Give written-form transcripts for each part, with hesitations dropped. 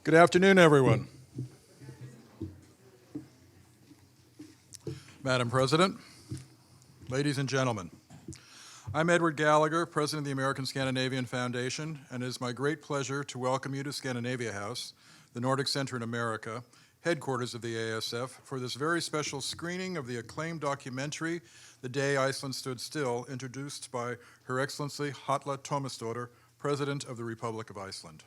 Good afternoon, everyone. Madam President, ladies and gentlemen, I'm Edward Gallagher, President of the American Scandinavian Foundation, and it is my great pleasure to welcome you to Scandinavia House, the Nordic Center in America, headquarters of the ASF, for this very special screening of the acclaimed documentary, The Day Iceland Stood Still, introduced by Her Excellency Halla Tómasdóttir, President of the Republic of Iceland.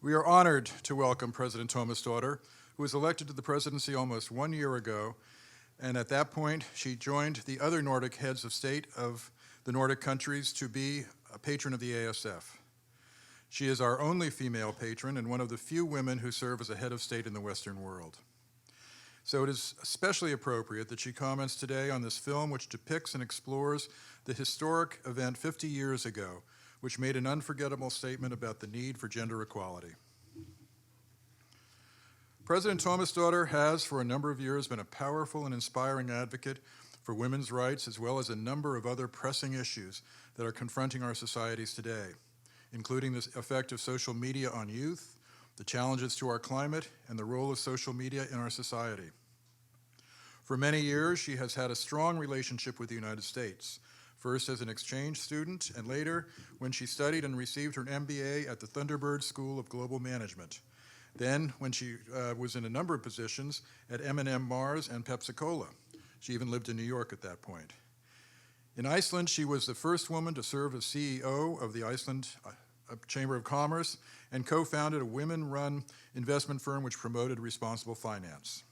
We are honored to welcome President Tómasdóttir, who was elected to the presidency almost 1 year ago, and at that point she joined the other Nordic heads of state of the Nordic countries to be a patron of the ASF. She is our only female patron and one of the few women who serve as a head of state in the Western world. So it is especially appropriate that she comments today on this film which depicts and explores the historic event 50 years ago, which made an unforgettable statement about the need for gender equality. President Tómasdóttir has, for a number of years, been a powerful and inspiring advocate for women's rights, as well as a number of other pressing issues that are confronting our societies today, including the effect of social media on youth, the challenges to our climate, and the role of social media in our society. For many years, she has had a strong relationship with the United States, first as an exchange student, and later when she studied and received her MBA at the Thunderbird School of Global Management. Then when she was in a number of positions at M&M Mars and Pepsi-Cola. She even lived in New York at that point. In Iceland, she was the first woman to serve as CEO of the Iceland Chamber of Commerce and co-founded a women-run investment firm which promoted responsible finance.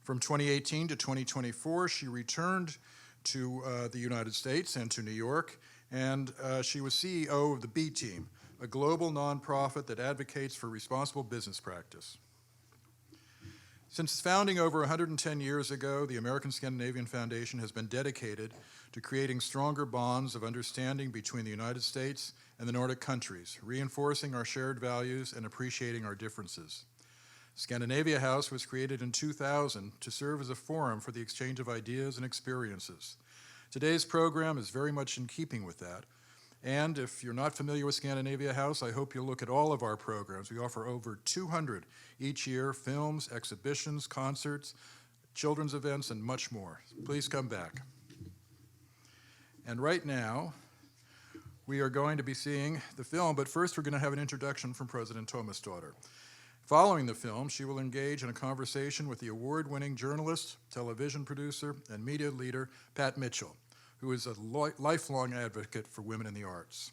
From 2018 to 2024, she returned to the United States and to New York, and she was CEO of the B Team, a global nonprofit that advocates for responsible business practice. Since its founding over 110 years ago, the American Scandinavian Foundation has been dedicated to creating stronger bonds of understanding between the United States and the Nordic countries, reinforcing our shared values and appreciating our differences. Scandinavia House was created in 2000 to serve as a forum for the exchange of ideas and experiences. Today's program is very much in keeping with that. And if you're not familiar with Scandinavia House, I hope you'll look at all of our programs. We offer over 200 each year, films, exhibitions, concerts, children's events, and much more. Please come back. And right now, we are going to be seeing the film, but first we're going to have an introduction from President Tómasdóttir. Following the film, she will engage in a conversation with the award-winning journalist, television producer, and media leader, Pat Mitchell, who is a lifelong advocate for women in the arts.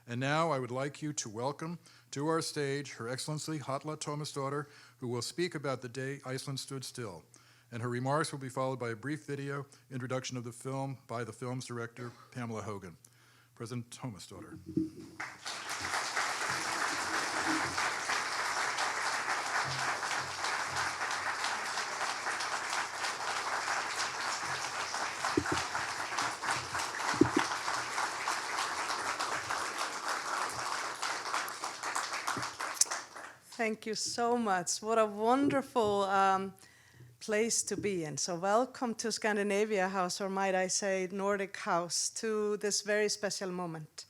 And now I would like you to welcome to our stage Her Excellency Halla Tómasdóttir, who will speak about the day Iceland stood still. And her remarks will be followed by a brief video introduction of the film by the film's director, Pamela Hogan. President Tómasdóttir. Thank you so much. What a wonderful place to be in. So welcome to Scandinavia House, or might I say Nordic House, to this very special moment.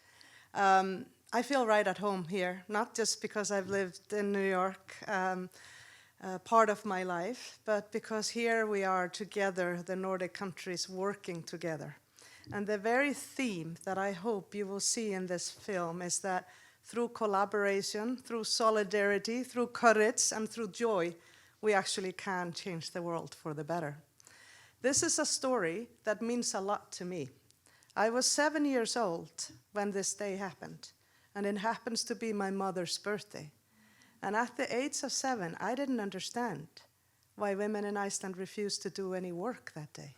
I feel right at home here, not just because I've lived in New York part of my life, but because here we are together, the Nordic countries working together. And the very theme that I hope you will see in this film is that through collaboration, through solidarity, through courage, and through joy, we actually can change the world for the better. This is a story that means a lot to me. I was 7 years old when this day happened, and it happens to be my mother's birthday. And at the age of 7, I didn't understand why women in Iceland refused to do any work that day.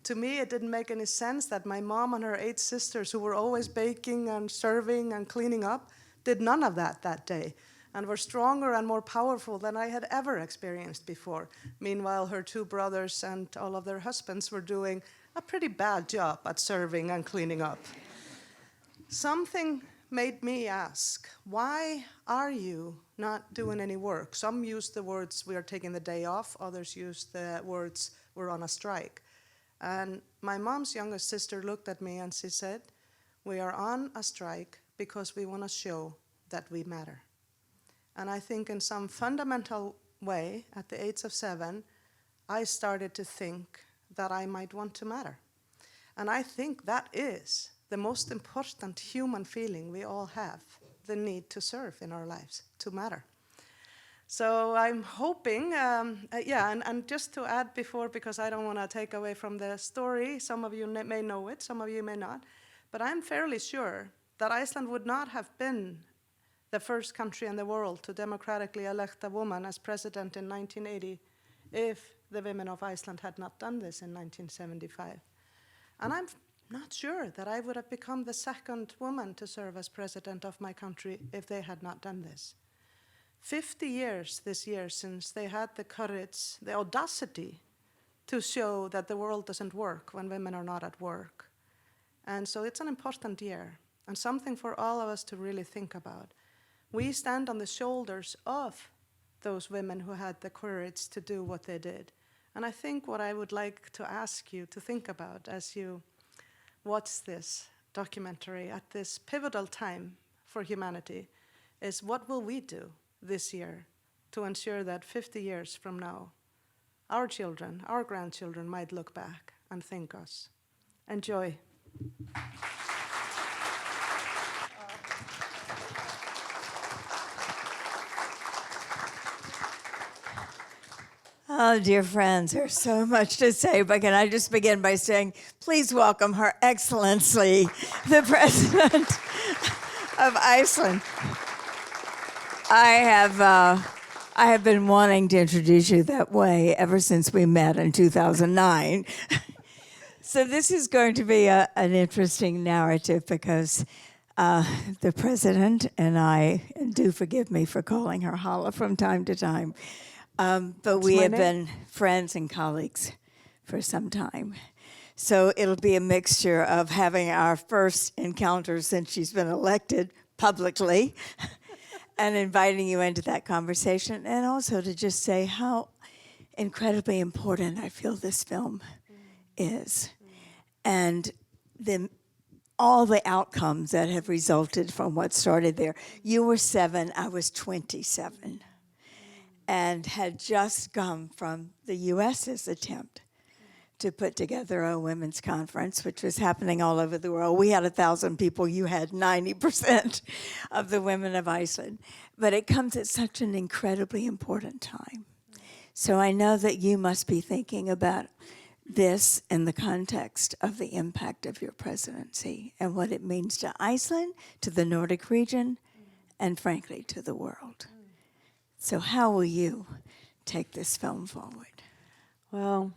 To me, it didn't make any sense that my mom and her 8 sisters, who were always baking and serving and cleaning up, did none of that day, and were stronger and more powerful than I had ever experienced before. Meanwhile, her 2 brothers and all of their husbands were doing a pretty bad job at serving and cleaning up. Something made me ask, why are you not doing any work? Some use the words, we are taking the day off. Others use the words, we're on a strike. And my mom's youngest sister looked at me and she said, we are on a strike because we want to show that we matter. And I think in some fundamental way, at the age of 7, I started to think that I might want to matter. And I think that is the most important human feeling we all have, the need to serve in our lives, to matter. So I'm hoping, and just to add before, because I don't want to take away from the story, some of you may know it, some of you may not, but I'm fairly sure that Iceland would not have been the first country in the world to democratically elect a woman as president in 1980 if the women of Iceland had not done this in 1975. And I'm not sure that I would have become the second woman to serve as president of my country if they had not done this. 50 years this year since they had the courage, the audacity to show that the world doesn't work when women are not at work. And so it's an important year and something for all of us to really think about. We stand on the shoulders of those women who had the courage to do what they did. And I think what I would like to ask you to think about as you watch this documentary at this pivotal time for humanity is, what will we do this year to ensure that 50 years from now, our children, our grandchildren might look back and thank us. Enjoy. Oh, dear friends, there's so much to say, but can I just begin by saying, please welcome Her Excellency, the President of Iceland. I have been wanting to introduce you that way ever since we met in 2009. So this is going to be an interesting narrative because the President and I, and do forgive me for calling her Halla from time to time, but we have been friends and colleagues for some time. So it'll be a mixture of having our first encounter since she's been elected publicly and inviting you into that conversation, and also to just say how incredibly important I feel this film is. And all the outcomes that have resulted from what started there. You were 7, I was 27. And had just come from the U.S.'s attempt to put together a women's conference, which was happening all over the world. We had 1,000 people. You had 90% of the women of Iceland. But it comes at such an incredibly important time. So I know that you must be thinking about this in the context of the impact of your presidency and what it means to Iceland, to the Nordic region, and frankly, to the world. So how will you take this film forward? Well,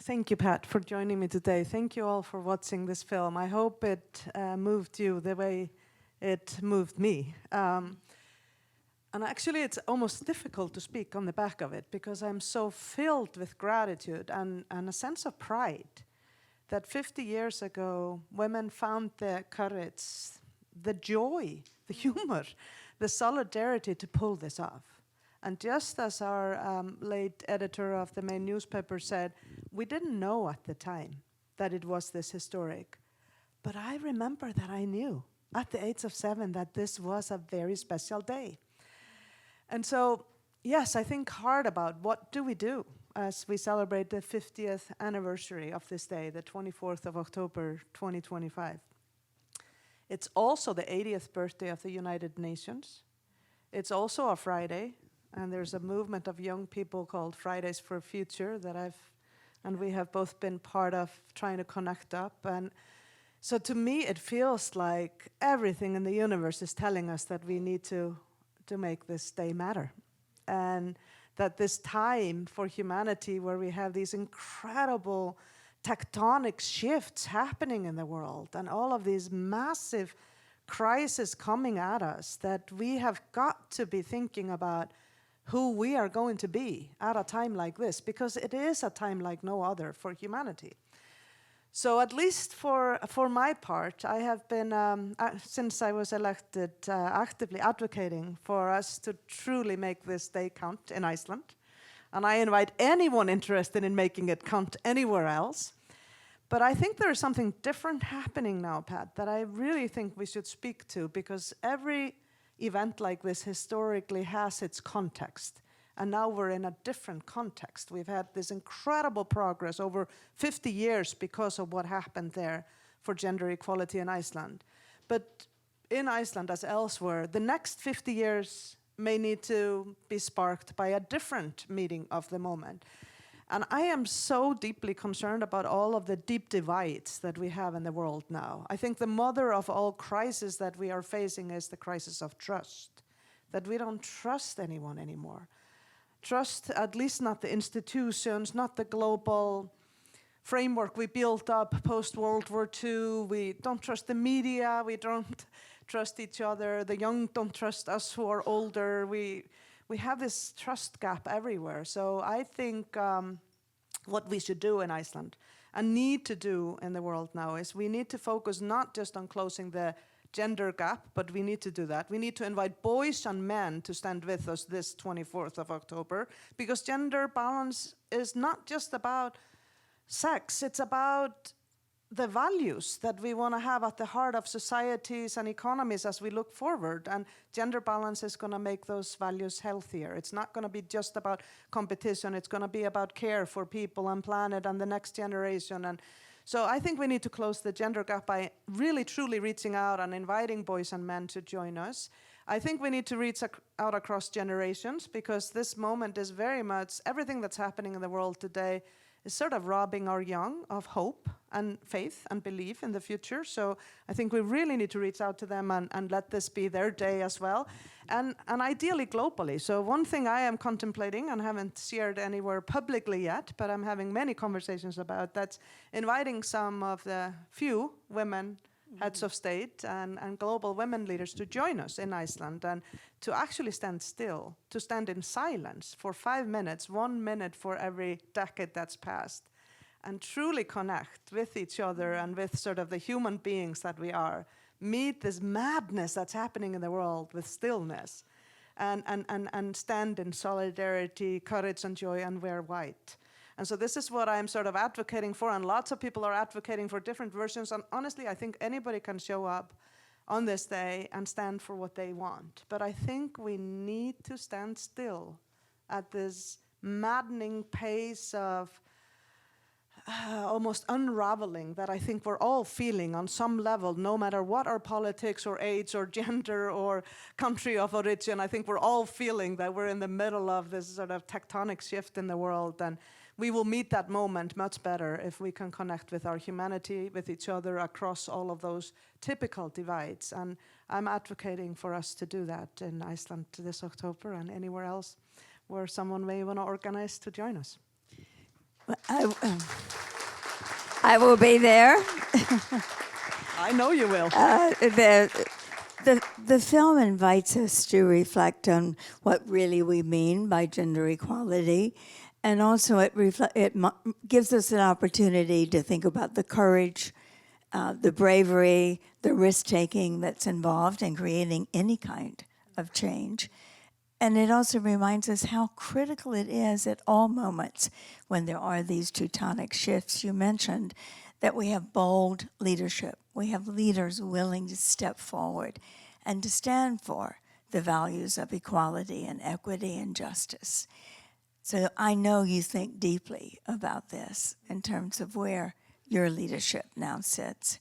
thank you, Pat, for joining me today. Thank you all for watching this film. I hope it moved you the way it moved me. And actually, it's almost difficult to speak on the back of it because I'm so filled with gratitude and a sense of pride that 50 years ago, women found the courage, the joy, the humor, the solidarity to pull this off. And just as our late editor of the main newspaper said, we didn't know at the time that it was this historic. But I remember that I knew at the age of 7 that this was a very special day. And so, yes, I think hard about what do we do as we celebrate the 50th anniversary of this day, the 24th of October, 2025. It's also the 80th birthday of the United Nations. It's also a Friday, and there's a movement of young people called Fridays for Future that we have both been part of trying to connect up. And so to me, it feels like everything in the universe is telling us that we need to make this day matter. And that this time for humanity where we have these incredible tectonic shifts happening in the world and all of these massive crises coming at us, that we have got to be thinking about who we are going to be at a time like this, because it is a time like no other for humanity. So at least for my part, I have been, since I was elected, actively advocating for us to truly make this day count in Iceland. And I invite anyone interested in making it count anywhere else. But I think there is something different happening now, Pat, that I really think we should speak to, because every event like this historically has its context. And now we're in a different context. We've had this incredible progress over 50 years because of what happened there for gender equality in Iceland. But in Iceland, as elsewhere, the next 50 years may need to be sparked by a different meeting of the moment. And I am so deeply concerned about all of the deep divides that we have in the world now. I think the mother of all crises that we are facing is the crisis of trust, that we don't trust anyone anymore. Trust, at least not the institutions, not the global framework we built up post-World War II. We don't trust the media, we don't trust each other. The young don't trust us who are older. We have this trust gap everywhere. So I think what we should do in Iceland and need to do in the world now is we need to focus not just on closing the gender gap, but we need to do that. We need to invite boys and men to stand with us this 24th of October, because gender balance is not just about sex, it's about the values that we want to have at the heart of societies and economies as we look forward. And gender balance is going to make those values healthier. It's not going to be just about competition, it's going to be about care for people and planet and the next generation. And so I think we need to close the gender gap by really truly reaching out and inviting boys and men to join us. I think we need to reach out across generations, because this moment is very much, everything that's happening in the world today is sort of robbing our young of hope and faith and belief in the future. So I think we really need to reach out to them and let this be their day as well, and ideally globally. So one thing I am contemplating and haven't shared anywhere publicly yet, but I'm having many conversations about, that's inviting some of the few women heads of state and global women leaders to join us in Iceland and to actually stand still, to stand in silence for 5 minutes, 1 minute for every decade that's passed, and truly connect with each other and with sort of the human beings that we are. Meet this madness that's happening in the world with stillness, and stand in solidarity, courage and joy, and wear white. And so this is what I'm sort of advocating for, and lots of people are advocating for different versions. And honestly, I think anybody can show up on this day and stand for what they want. But I think we need to stand still at this maddening pace of almost unraveling that I think we're all feeling on some level, no matter what our politics or age or gender or country of origin. I think we're all feeling that we're in the middle of this sort of tectonic shift in the world, and we will meet that moment much better if we can connect with our humanity, with each other across all of those typical divides. And I'm advocating for us to do that in Iceland this October and anywhere else where someone may want to organize to join us. I will be there. I know you will. The film invites us to reflect on what really we mean by gender equality, and also it gives us an opportunity to think about the courage, the bravery, the risk-taking that's involved in creating any kind of change. And it also reminds us how critical it is at all moments when there are these teutonic shifts you mentioned, that we have bold leadership. We have leaders willing to step forward and to stand for the values of equality and equity and justice. So I know you think deeply about this in terms of where your leadership now sits.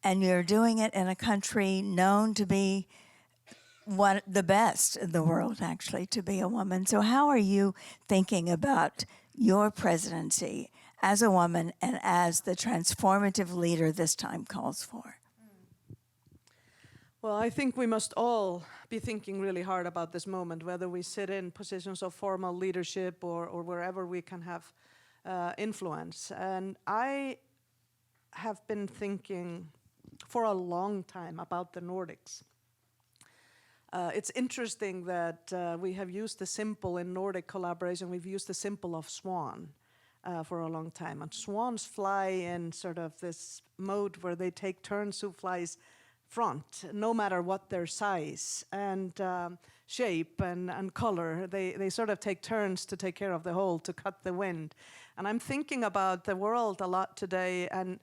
And you're doing it in a country known to be the best in the world, actually, to be a woman. So how are you thinking about your presidency as a woman and as the transformative leader this time calls for? Well, I think we must all be thinking really hard about this moment, whether we sit in positions of formal leadership or wherever we can have influence. And I have been thinking for a long time about the Nordics. It's interesting that we have used the symbol in Nordic collaboration, we've used the symbol of swan for a long time. And swans fly in sort of this mode where they take turns who flies front, no matter what their size and shape and color. They sort of take turns to take care of the whole, to cut the wind. And I'm thinking about the world a lot today and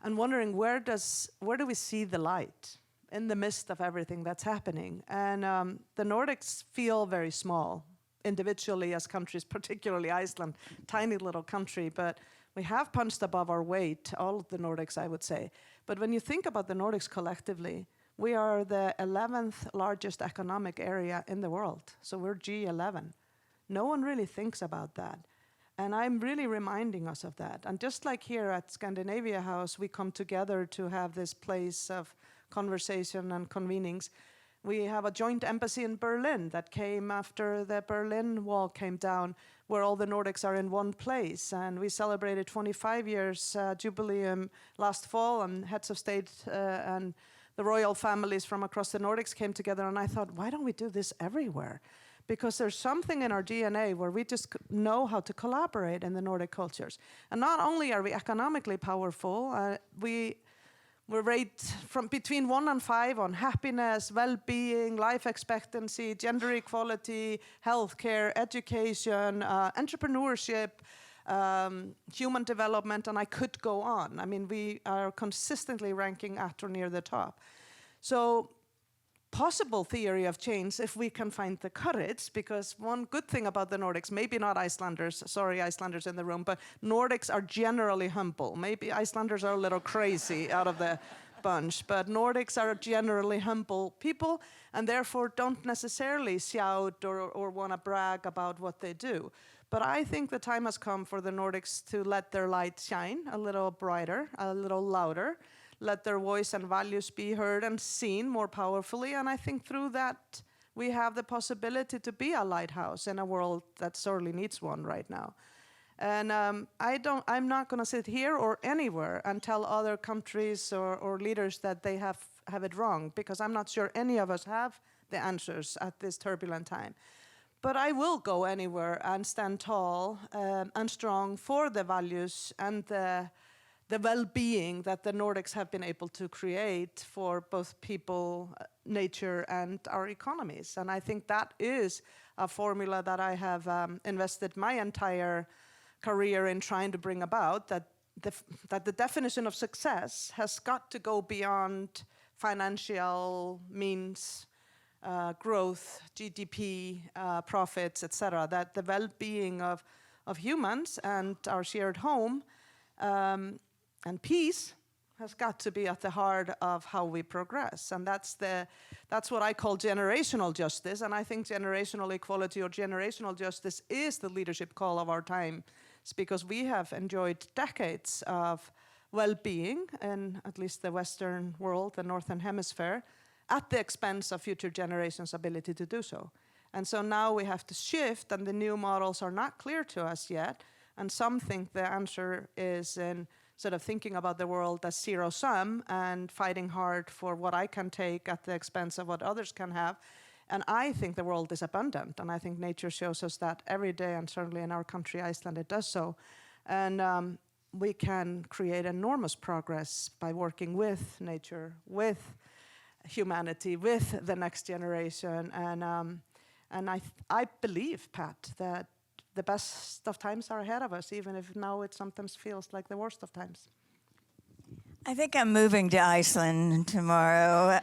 wondering where do we see the light? in the midst of everything that's happening. And the Nordics feel very small individually as countries, particularly Iceland, tiny little country, but we have punched above our weight, all of the Nordics, I would say. But when you think about the Nordics collectively, we are the 11th largest economic area in the world. So we're G11. No one really thinks about that. And I'm really reminding us of that. And just like here at Scandinavia House, we come together to have this place of conversation and convenings. We have a joint embassy in Berlin that came after the Berlin Wall came down, where all the Nordics are in one place. And we celebrated 25 years jubileum last fall, and heads of state and the royal families from across the Nordics came together. And I thought, why don't we do this everywhere? Because there's something in our DNA where we just know how to collaborate in the Nordic cultures. And not only are we economically powerful, we're rated from between 1 and 5 on happiness, well-being, life expectancy, gender equality, healthcare, education, entrepreneurship, human development, and I could go on. I mean, we are consistently ranking at or near the top. So, possible theory of change if we can find the courage, because one good thing about the Nordics, maybe not Icelanders, sorry Icelanders in the room, but Nordics are generally humble. Maybe Icelanders are a little crazy out of the bunch, but Nordics are generally humble people and therefore don't necessarily shout or want to brag about what they do. But I think the time has come for the Nordics to let their light shine a little brighter, a little louder, let their voice and values be heard and seen more powerfully. And I think through that, we have the possibility to be a lighthouse in a world that sorely needs one right now. And I'm not going to sit here or anywhere and tell other countries or leaders that they have it wrong, because I'm not sure any of us have the answers at this turbulent time. But I will go anywhere and stand tall and strong for the values and the well-being that the Nordics have been able to create for both people, nature, and our economies. And I think that is a formula that I have invested my entire career in trying to bring about, that the definition of success has got to go beyond financial means, growth, GDP, profits, etc. That the well-being of humans and our shared home and peace has got to be at the heart of how we progress. And that's what I call generational justice. And I think generational equality or generational justice is the leadership call of our time. It's because we have enjoyed decades of well-being in at least the Western world, the Northern Hemisphere, at the expense of future generations' ability to do so. And so now we have to shift, and the new models are not clear to us yet. And some think the answer is in sort of thinking about the world as zero-sum and fighting hard for what I can take at the expense of what others can have. And I think the world is abundant, and I think nature shows us that every day, and certainly in our country, Iceland, it does so. And we can create enormous progress by working with nature, with humanity, with the next generation. And I believe, Pat, that the best of times are ahead of us, even if now it sometimes feels like the worst of times. I think I'm moving to Iceland tomorrow.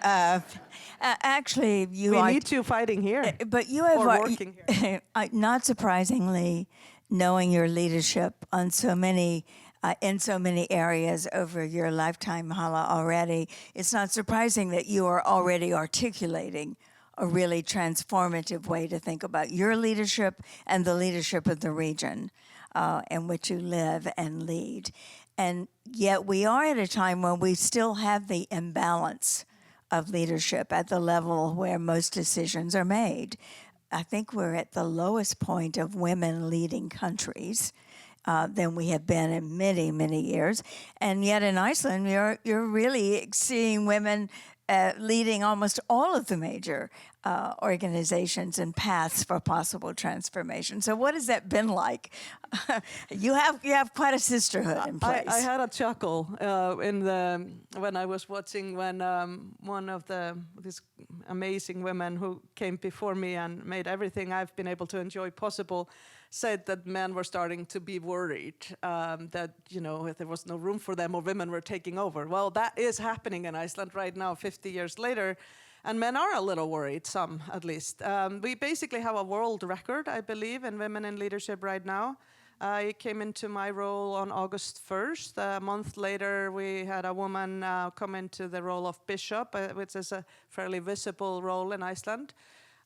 Actually, we need you fighting here, but you have or working here. Not surprisingly, knowing your leadership on so many in so many areas over your lifetime, Halla, already, it's not surprising that you are already articulating a really transformative way to think about your leadership and the leadership of the region in which you live and lead. And yet we are at a time when we still have the imbalance of leadership at the level where most decisions are made. I think we're at the lowest point of women leading countries than we have been in many, many years. And yet in Iceland, you're really seeing women leading almost all of the major organizations and paths for possible transformation. So what has that been like? You have quite a sisterhood in place. I had a chuckle when I was watching when one of these amazing women who came before me and made everything I've been able to enjoy possible said that men were starting to be worried that there was no room for them or women were taking over. Well, that is happening in Iceland right now. 50 years later. And men are a little worried, some at least. We basically have a world record, I believe, in women in leadership right now. I came into my role on August 1st. A month later, we had a woman come into the role of bishop, which is a fairly visible role in Iceland.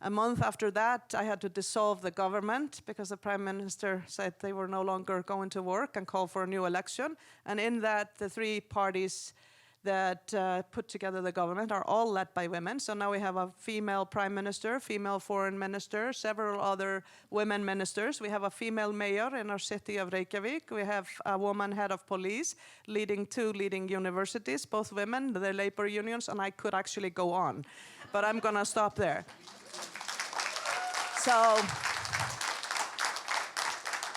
A month after that, I had to dissolve the government because the prime minister said they were no longer going to work and call for a new election. And in that, the three parties that put together the government are all led by women. So now we have a female prime minister, female foreign minister, several other women ministers. We have a female mayor in our city of Reykjavik. We have a woman head of police, two leading universities, both women, the labor unions, and I could actually go on. But I'm going to stop there. So,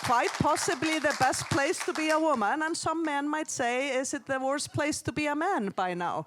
quite possibly the best place to be a woman, and some men might say, is it the worst place to be a man by now?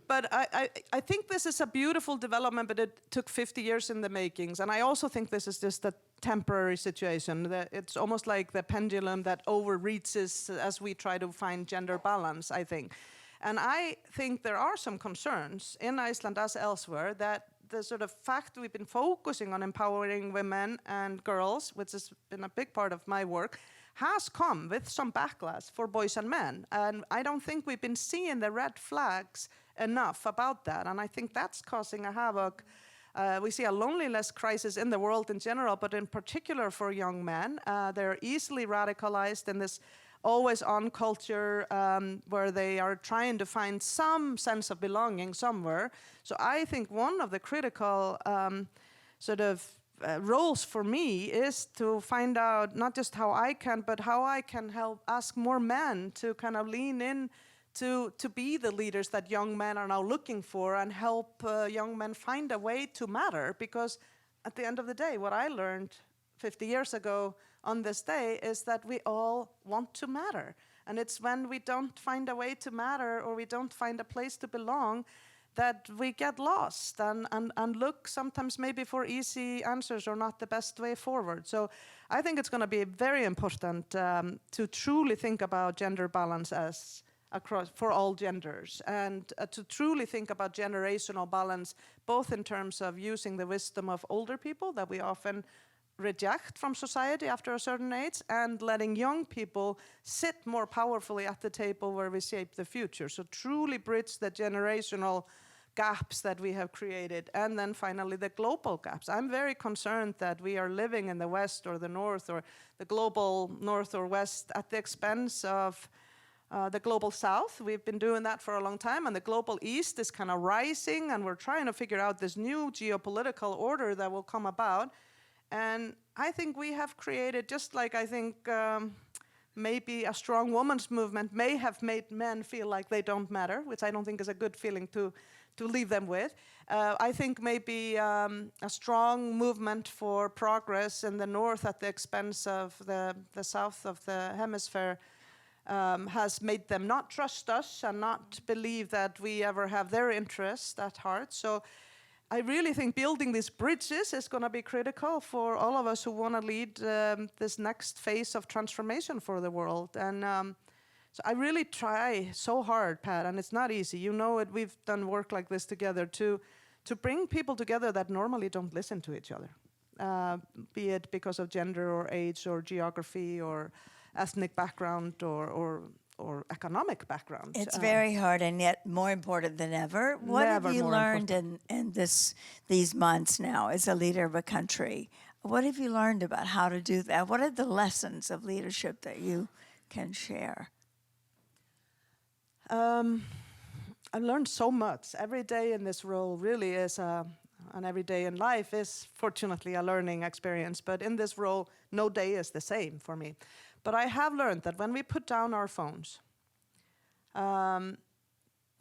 But I think this is a beautiful development, but it took 50 years in the makings. And I also think this is just a temporary situation. It's almost like the pendulum that overreaches as we try to find gender balance, I think. And I think there are some concerns in Iceland as elsewhere that the sort of fact we've been focusing on empowering women and girls, which has been a big part of my work, has come with some backlash for boys and men. And I don't think we've been seeing the red flags enough about that. And I think that's causing a havoc. We see a loneliness crisis in the world in general, but in particular for young men. They're easily radicalized in this always-on culture where they are trying to find some sense of belonging somewhere. So I think one of the critical roles for me is to find out not just how I can, but how I can help ask more men to kind of lean in to be the leaders that young men are now looking for and help young men find a way to matter. Because at the end of the day, what I learned 50 years ago on this day is that we all want to matter. And it's when we don't find a way to matter or we don't find a place to belong that we get lost and look sometimes maybe for easy answers or not the best way forward. So I think it's going to be very important to truly think about gender balance as across for all genders, and to truly think about generational balance, both in terms of using the wisdom of older people that we often reject from society after a certain age, and letting young people sit more powerfully at the table where we shape the future. So truly bridge the generational gaps that we have created. And then finally, the global gaps. I'm very concerned that we are living in the West or the North or the global North or West at the expense of the global South. We've been doing that for a long time, and the global East is kind of rising, and we're trying to figure out this new geopolitical order that will come about. And I think we have created, just like I think maybe a strong women's movement may have made men feel like they don't matter, which I don't think is a good feeling to leave them with. I think maybe a strong movement for progress in the North at the expense of the South of the hemisphere has made them not trust us and not believe that we ever have their interest at heart. So I really think building these bridges is going to be critical for all of us who want to lead this next phase of transformation for the world. And so I really try so hard, Pat, and it's not easy. You know it. We've done work like this together to bring people together that normally don't listen to each other, be it because of gender or age or geography or ethnic background or economic background. It's very hard, and yet more important than ever. What have you learned in these months now as a leader of a country? What have you learned about how to do that? What are the lessons of leadership that you can share? I've learned so much. Every day in this role really is, and every day in life is fortunately a learning experience. But in this role, no day is the same for me. But I have learned that when we put down our phones, and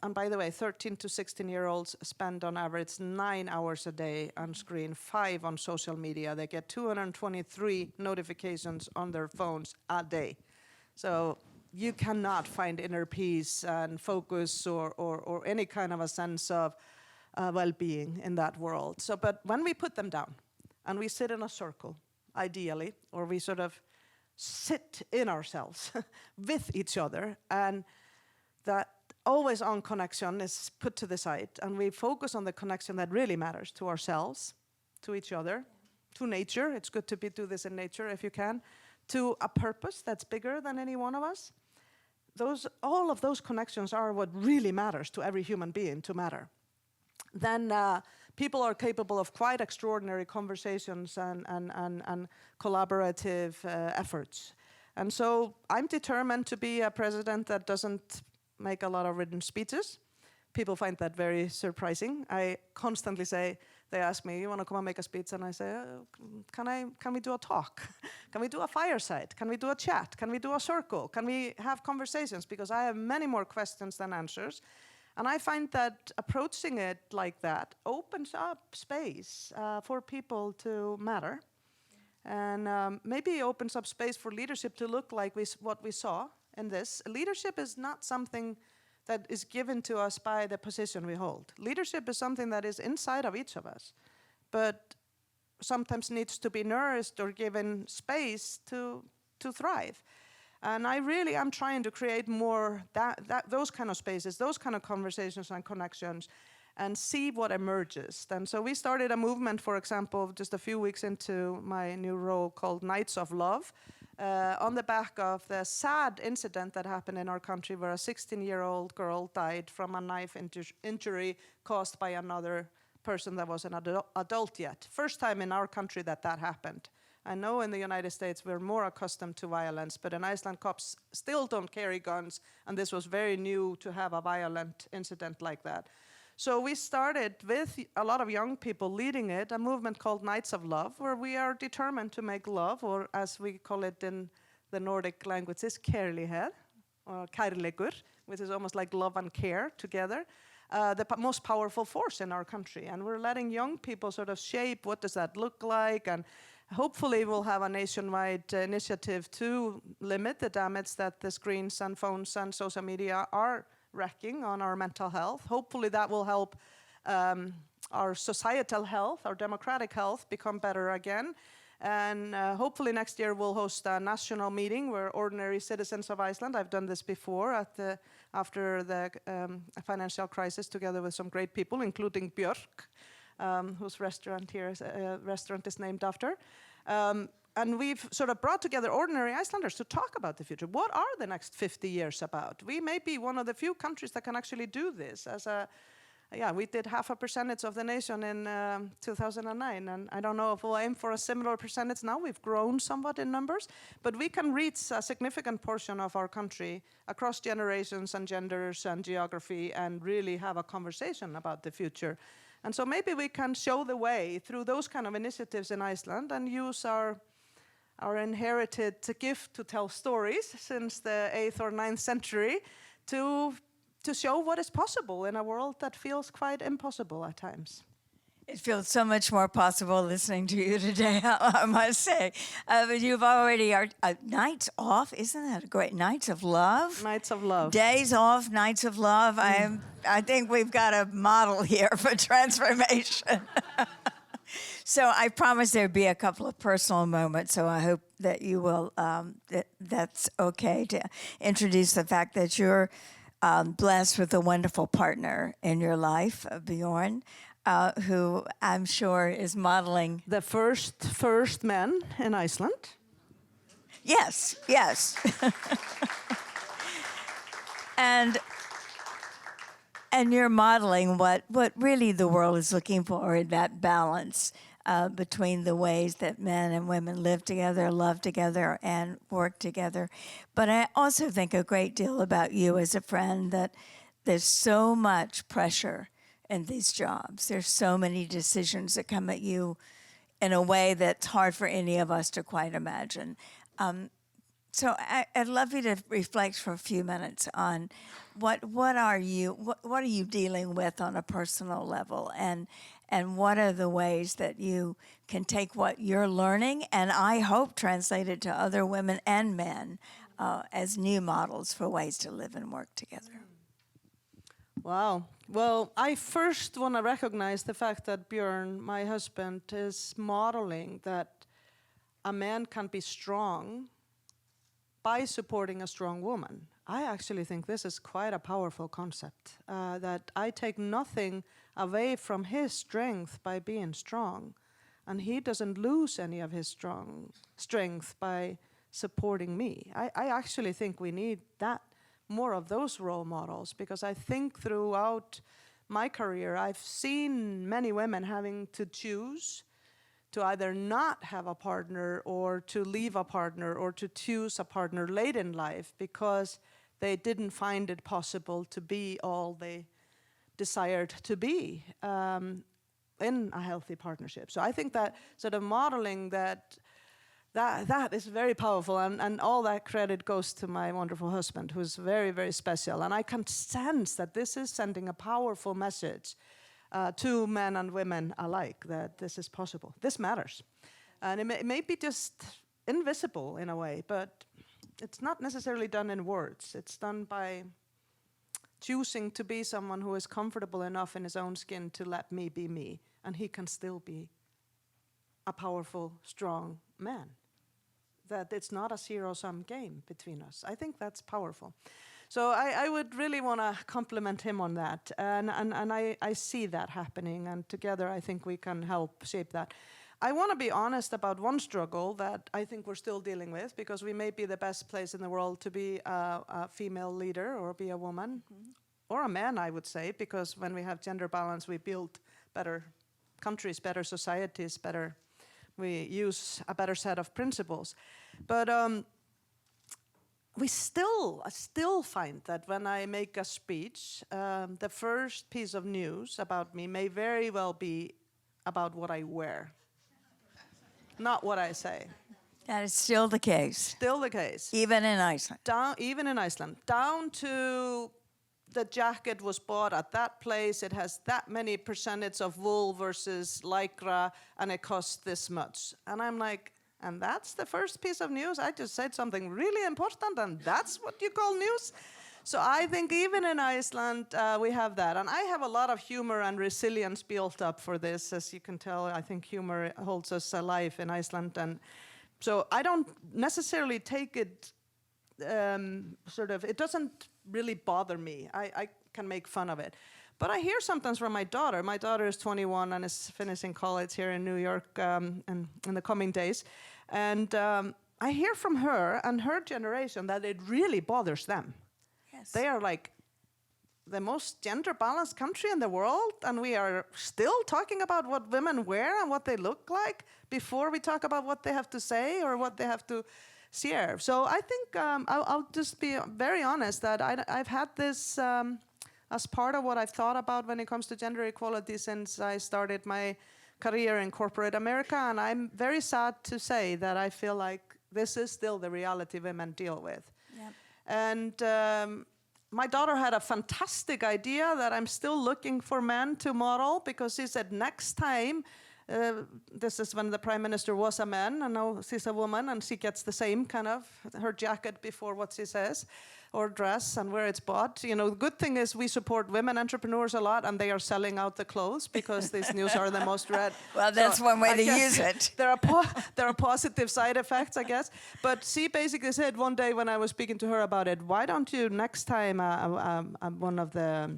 by the way, 13 to 16-year-olds spend on average 9 hours a day on screen, 5 on social media. They get 223 notifications on their phones a day. So you cannot find inner peace and focus or any kind of a sense of well-being in that world. So, but when we put them down and we sit in a circle, ideally, or we sort of sit in ourselves with each other, and that always on connection is put to the side, and we focus on the connection that really matters to ourselves, to each other, to nature. It's good to do this in nature if you can, to a purpose that's bigger than any one of us. All of those connections are what really matters to every human being to matter. Then people are capable of quite extraordinary conversations and collaborative efforts. And so I'm determined to be a president that doesn't make a lot of written speeches. People find that very surprising. I constantly say, they ask me, you want to come and make a speech? And I say, can we do a talk? Can we do a fireside? Can we do a chat? Can we do a circle? Can we have conversations? Because I have many more questions than answers. And I find that approaching it like that opens up space for people to matter. And maybe opens up space for leadership to look like what we saw in this. Leadership is not something that is given to us by the position we hold. Leadership is something that is inside of each of us, but sometimes needs to be nourished or given space to thrive. And I really am trying to create more those kind of spaces, those kind of conversations and connections, and see what emerges. And so we started a movement, for example, just a few weeks into my new role called Nights of Love, on the back of the sad incident that happened in our country where a 16-year-old girl died from a knife injury caused by another person that was an adult yet. First time in our country that happened. I know in the United States we're more accustomed to violence, but in Iceland cops still don't carry guns, and this was very new to have a violent incident like that. So we started with a lot of young people leading it, a movement called Nights of Love, where we are determined to make love, or as we call it in the Nordic languages, kærlighed, or kærleikur, which is almost like love and care together, the most powerful force in our country. And we're letting young people sort of shape what does that look like, and hopefully we'll have a nationwide initiative to limit the damage that the screens and phones and social media are wrecking on our mental health. Hopefully that will help our societal health, our democratic health become better again. And hopefully next year we'll host a national meeting where ordinary citizens of Iceland, I've done this before after the financial crisis together with some great people, including Björk, whose restaurant is named after. And we've sort of brought together ordinary Icelanders to talk about the future. What are the next 50 years about? We may be one of the few countries that can actually do this. We did 0.5% of the nation in 2009, and I don't know if we'll aim for a similar percentage now. We've grown somewhat in numbers, but we can reach a significant portion of our country across generations and genders and geography and really have a conversation about the future. And so maybe we can show the way through those kind of initiatives in Iceland and use our inherited gift to tell stories since the 8th or 9th century to show what is possible in a world that feels quite impossible at times. It feels so much more possible listening to you today, I must say. But you've already, nights off, isn't that great? Nights of love? Nights of love. Days off, nights of love. I think we've got a model here for transformation. So I promised there'd be a couple of personal moments, so I hope that you will, that's okay to introduce the fact that you're blessed with a wonderful partner in your life, Bjorn, who I'm sure is modeling. The first man in Iceland. Yes. And you're modeling what really the world is looking for, in that balance between the ways that men and women live together, love together, and work together. But I also think a great deal about you as a friend, that there's so much pressure in these jobs. There's so many decisions that come at you in a way that's hard for any of us to quite imagine. So I'd love you to reflect for a few minutes on what are you dealing with on a personal level, and what are the ways that you can take what you're learning and I hope translate it to other women and men as new models for ways to live and work together. Wow. Well, I first want to recognize the fact that Björn, my husband, is modeling that a man can be strong by supporting a strong woman. I actually think this is quite a powerful concept, that I take nothing away from his strength by being strong, and he doesn't lose any of his strength by supporting me. I actually think we need more of those role models, because I think throughout my career I've seen many women having to choose to either not have a partner or to leave a partner or to choose a partner late in life because they didn't find it possible to be all they desired to be in a healthy partnership. So I think that sort of modeling that is very powerful, and all that credit goes to my wonderful husband, who's very, very special. And I can sense that this is sending a powerful message to men and women alike, that this is possible. This matters. And it may be just invisible in a way, but it's not necessarily done in words. It's done by choosing to be someone who is comfortable enough in his own skin to let me be me, and he can still be a powerful, strong man. That it's not a zero-sum game between us. I think that's powerful. So I would really want to compliment him on that, and I see that happening, and together I think we can help shape that. I want to be honest about one struggle that I think we're still dealing with, because we may be the best place in the world to be a female leader or be a woman, or a man, I would say, because when we have gender balance, we build better countries, better societies, we use a better set of principles. But I still find that when I make a speech, the first piece of news about me may very well be about what I wear, not what I say. That is still the case. Still the case. Even in Iceland. Even in Iceland. Down to the jacket was bought at that place, it has that many percentage of wool versus lycra, and it costs this much. And I'm like, and that's the first piece of news? I just said something really important, and that's what you call news? So I think even in Iceland, we have that. And I have a lot of humor and resilience built up for this. As you can tell, I think humor holds us alive in Iceland. And so I don't necessarily take it it doesn't really bother me. I can make fun of it. But I hear sometimes from my daughter. My daughter is 21 and is finishing college here in New York in the coming days. And I hear from her and her generation that it really bothers them. Yes. They are like the most gender-balanced country in the world, and we are still talking about what women wear and what they look like before we talk about what they have to say or what they have to share. So I think I'll just be very honest that I've had this as part of what I've thought about when it comes to gender equality since I started my career in corporate America, and I'm very sad to say that I feel like this is still the reality women deal with. Yep. And my daughter had a fantastic idea that I'm still looking for men to model, because she said next time, this is when the prime minister was a man and now she's a woman, and she gets the same kind of her jacket before what she says, or dress, and where it's bought. You know, the good thing is we support women entrepreneurs a lot, and they are selling out the clothes because these news are the most read. Well, that's one way to use it. There are positive side effects, I guess. But she basically said one day when I was speaking to her about it, why don't you next time one of the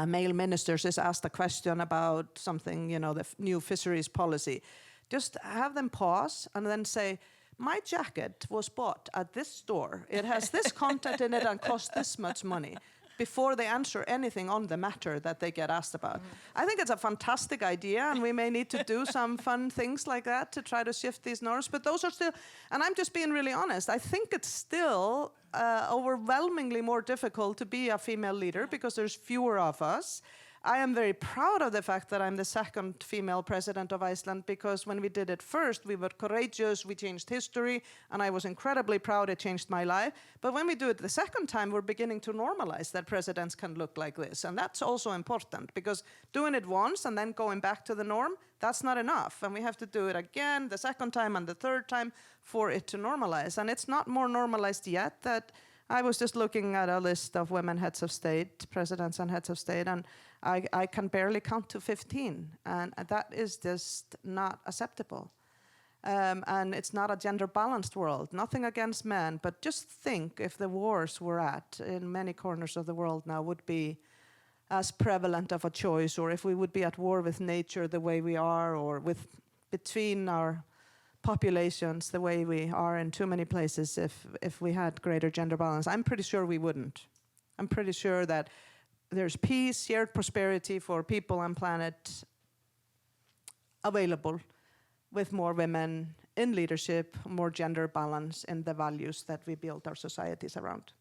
male ministers is asked a question about something, you know, the new fisheries policy, just have them pause and then say, my jacket was bought at this store. It has this content in it and costs this much money, before they answer anything on the matter that they get asked about. I think it's a fantastic idea, and we may need to do some fun things like that to try to shift these norms, but those are still, and I'm just being really honest, I think it's still overwhelmingly more difficult to be a female leader because there's fewer of us. I am very proud of the fact that I'm the second female president of Iceland, because when we did it first, we were courageous, we changed history, and I was incredibly proud it changed my life. But when we do it the second time, we're beginning to normalize that presidents can look like this. And that's also important, because doing it once and then going back to the norm, that's not enough. And we have to do it again, the second time and the third time, for it to normalize. And it's not more normalized yet. That I was just looking at a list of women heads of state, presidents and heads of state, and I can barely count to 15, and that is just not acceptable. And it's not a gender-balanced world. Nothing against men, but just think if the wars we're at in many corners of the world now would be as prevalent of a choice, or if we would be at war with nature the way we are, or between our populations the way we are in too many places if we had greater gender balance. I'm pretty sure we wouldn't. I'm pretty sure that there's peace, shared prosperity for people and planet available with more women in leadership, more gender balance in the values that we build our societies around.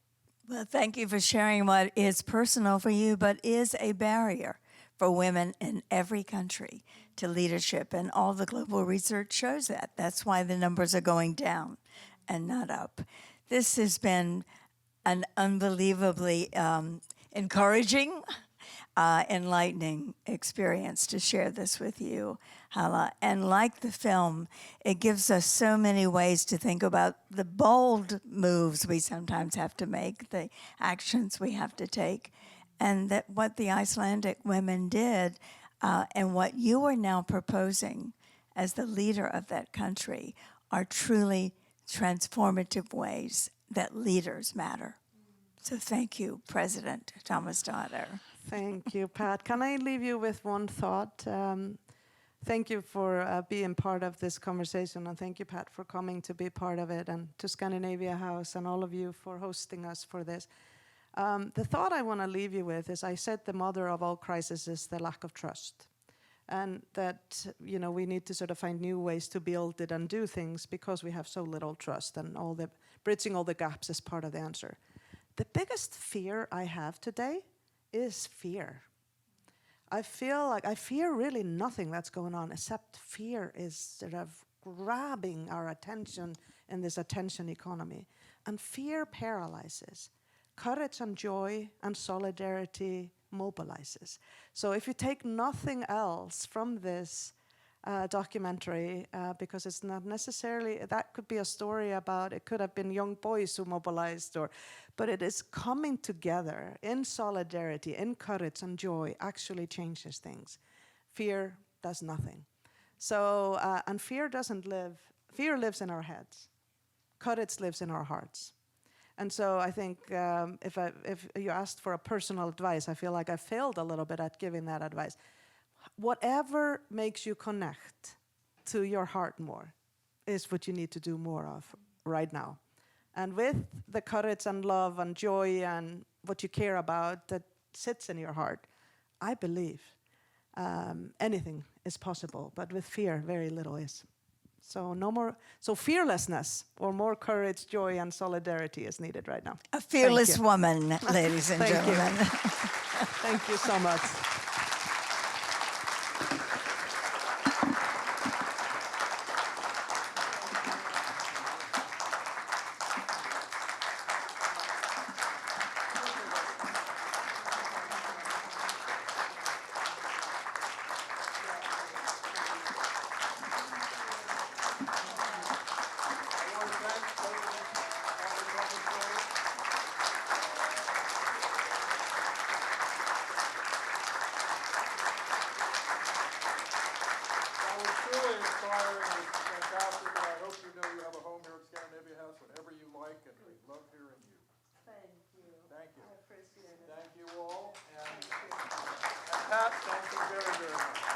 Well, thank you for sharing what is personal for you, but is a barrier for women in every country to leadership. And all the global research shows that. That's why the numbers are going down and not up. This has been an unbelievably encouraging, enlightening experience to share this with you, Halla. And like the film, it gives us so many ways to think about the bold moves we sometimes have to make, the actions we have to take, and that what the Icelandic women did and what you are now proposing as the leader of that country are truly transformative ways that leaders matter. So thank you, President Tómasdóttir. Thank you, Pat. Can I leave you with one thought? Thank you for being part of this conversation, and thank you, Pat, for coming to be part of it, and to Scandinavia House and all of you for hosting us for this. The thought I want to leave you with is, I said the mother of all crises is the lack of trust, and that we need to sort of find new ways to build it and do things because we have so little trust, and bridging all the gaps is part of the answer. The biggest fear I have today is fear. I fear really nothing that's going on, except fear is sort of grabbing our attention in this attention economy. And fear paralyzes. Courage and joy and solidarity mobilizes. So if you take nothing else from this documentary, because it's not necessarily, that could be a story about, it could have been young boys who mobilized, but it is coming together in solidarity, in courage and joy actually changes things. Fear does nothing. So, and fear lives in our heads. Courage lives in our hearts. And so I think if you asked for a personal advice, I feel like I failed a little bit at giving that advice. Whatever makes you connect to your heart more is what you need to do more of right now. And with the courage and love and joy and what you care about that sits in your heart, I believe anything is possible. But with fear, very little is. So no more. So fearlessness, or more courage, joy, and solidarity is needed right now. A fearless woman, ladies and Thank you. gentlemen. Thank you so much. Truly inspiring and fantastic, and I hope you know you have a home here at Scandinavia House whenever you like, and we love hearing you. Thank you. Thank you. I appreciate it. Thank you all, and Pat, thank you very, very much.